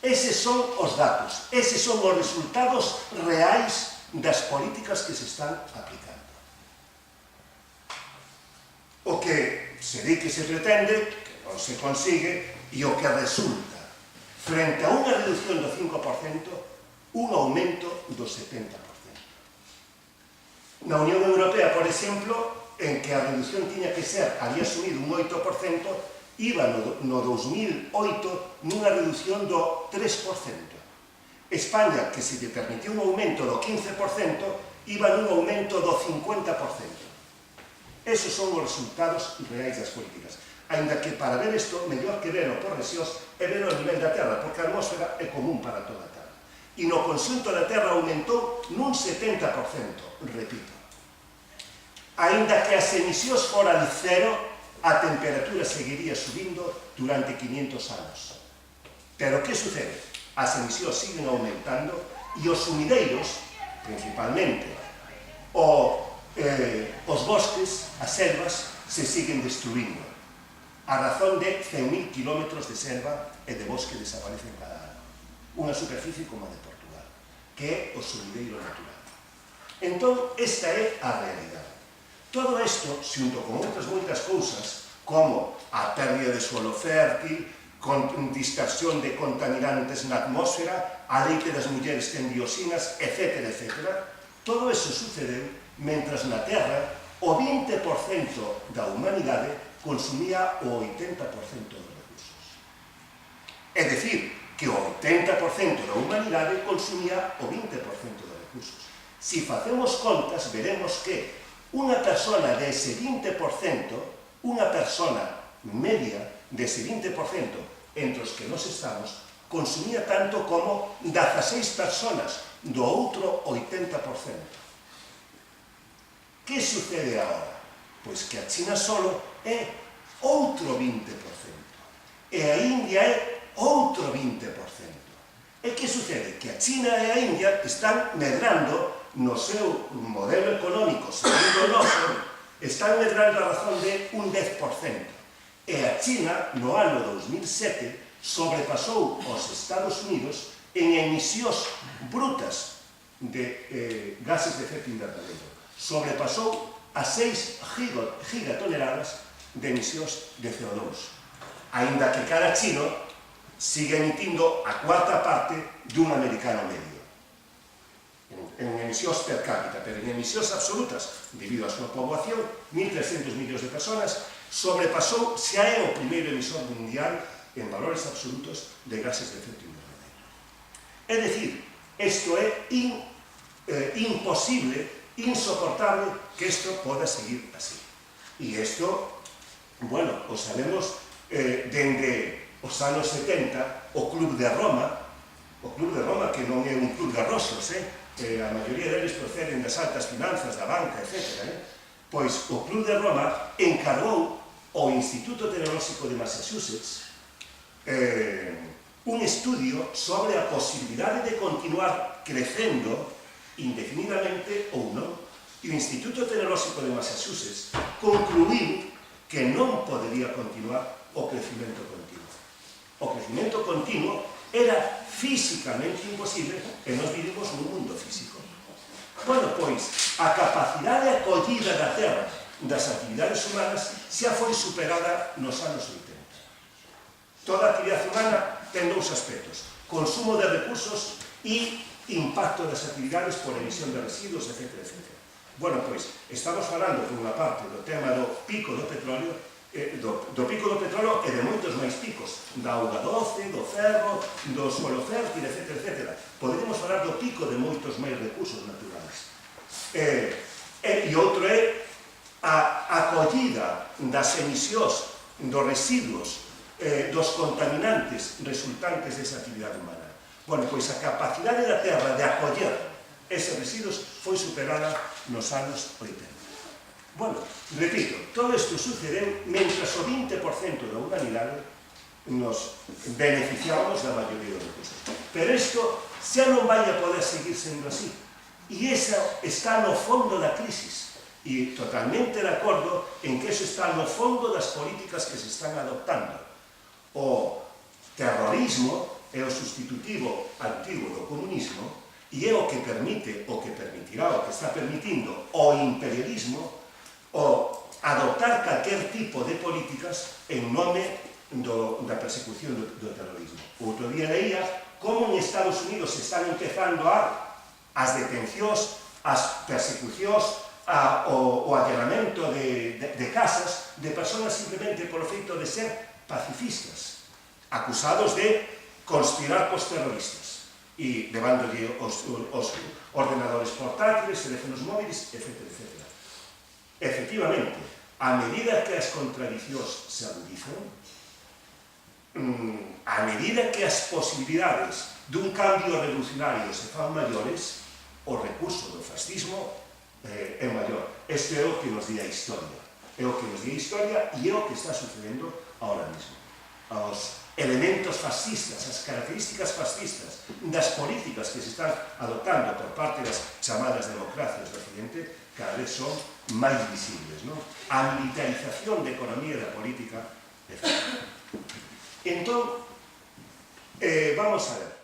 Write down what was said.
Eses son os datos, eses son os resultados reais das políticas que se están aplicando. O que se di que se pretende, que non se consigue, e o que resulta, frente a unha reducción do 5%, un aumento do 70%. Na Unión Europea, por exemplo, en que a reducción tiña que ser, había subido un 8%, iba no 2008 nunha reducción do 3%. España, que se lle permitiu un aumento do 15%, iba nun aumento do 50%. Esos son os resultados reais das políticas. Ainda que para ver isto, mellor que verlo por rexións e verlo a nivel da Terra, porque a atmósfera é común para toda a Terra. E no conxunto da Terra aumentou nun 70%, repito. Ainda que as emisións foran cero, a temperatura seguiría subindo durante 500 anos. Pero que sucede? As emisións siguen aumentando e os sumideiros, principalmente, os bosques, as selvas, se siguen destruindo. A razón de 100.000 kilómetros de selva e de bosque desaparecen cada ano. Unha superficie como a de Portugal, que é o sumideiro natural. Entón, esta é a realidade. Todo isto, xunto con outras moitas cousas, como a pérdida de suelo fértil, con dispersión de contaminantes na atmósfera, a leite das mulleres ten dioxinas, etc., etc., todo iso sucedeu mentras na Terra o 20% da humanidade consumía o 80% dos recursos. É dicir, que o 80% da humanidade consumía o 20% dos recursos. Se facemos contas, veremos que unha persona dese 20%, unha persona media dese 20% entre os que nos estamos, consumía tanto como 16 personas do outro 80%. Que sucede agora? Pois que a China solo é outro 20%, e a India é outro 20%. E que sucede? Que a China e a India están medrando no seu modelo económico, segundo o noso, están medrando a razón de un 10%. E a China, no ano 2007, sobrepasou os Estados Unidos en emisións brutas de gases de efecto invernadeiro. Sobrepasou a 6 gigatoneladas de emisións de CO2. Aínda que cada chino sigue emitindo a cuarta parte dun americano medio. En emisións per cápita, pero en emisións absolutas, debido á súa poboación, 1.300 millóns de personas, sobrepasou, xa é o primeiro emisor mundial en valores absolutos de gases de efecto invernadeiro. É dicir, isto é imposible, insoportable que isto poda seguir así. E isto, bueno, o sabemos dende os anos 70, o Club de Roma, que non é un club de rosos, a maioría deles proceden das altas finanzas, da banca, etc. Pois o Club de Roma encargou ao Instituto Tecnolóxico de Massachusetts un estudio sobre a posibilidade de continuar crecendo indefinidamente ou non. E o Instituto Tecnolóxico de Massachusetts concluiu que non podería continuar o crecimento continuo. O crecimento continuo era físicamente imposible e nós vivimos nun mundo físico. Bueno, pois, a capacidade de acollida da Terra das actividades humanas xa foi superada nos anos 80. Toda actividade humana ten dous aspectos: consumo de recursos e impacto das actividades por emisión de residuos, etc., etc. Bueno, pois, estamos falando por unha parte do tema do pico do petróleo, do pico do petróleo e de moitos máis picos, da auga doce, do ferro, do suelo fértil, etc., etc. Poderíamos falar do pico de moitos máis recursos naturales. E outro é a acollida das emisións dos residuos, dos contaminantes resultantes desa actividade humana. Bueno, pois a capacidade da Terra de acoller eses residuos foi superada nos anos 80. Bueno, repito, todo isto sucedeu mentras o 20% da humanidade nos beneficiábamos da maioría dos recursos. Pero isto xa non vai a poder seguir sendo así. E esa está no fondo da crisis. E totalmente de acordo en que eso está no fondo das políticas que se están adoptando. O terrorismo é o sustitutivo antigo do comunismo e é o que permite, o que permitirá, o que está permitindo o imperialismo o adoptar calquer tipo de políticas en nome da persecución do terrorismo. Outro día leía como en Estados Unidos se están empezando as detencións, as persecucións, o allanamento de casas de personas simplemente polo feito de ser pacifistas, acusados de conspirar cos terroristas e levándolle os ordenadores portátiles, teléfonos móviles, etc. Efectivamente, a medida que as contradicións se agudizan, a medida que as posibilidades dun cambio revolucionario se fan maiores, o recurso do fascismo é maior. Este é o que nos di a historia. É o que nos di a historia e é o que está sucedendo ahora mesmo. Os elementos fascistas, as características fascistas das políticas que se están adoptando por parte das chamadas democracias do Occidente cada vez son máis visibles, non? A militarización da economía e da política, etc. Entón, vamos a ver.